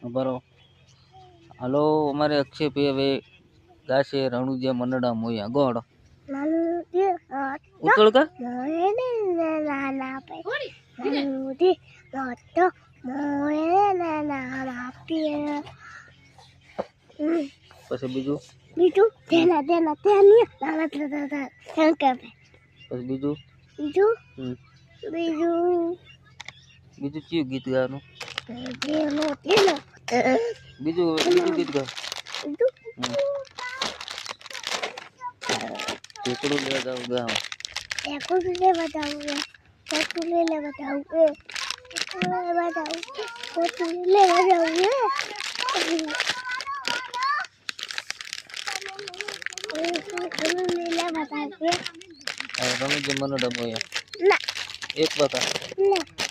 बरो हेलो हमारे अक्षय पे वे गासे रणुजिया मनडा मोया गोड़ उतल का પછી બીજું બીજું તેના તેના તેની નાના દાદા એમ કે પછી બીજું બીજું બીજું બીજું કયું ગીત ગાવાનું તેનો તેનો બીજું બીજું ગીત ગા ટેકડું લે જાવ ગાવ ટેકડું લે બતાવું ટેકડું લે બતાવું ટેકડું લે બતાવું रणुजिया मनडा मोया ના एक बता ના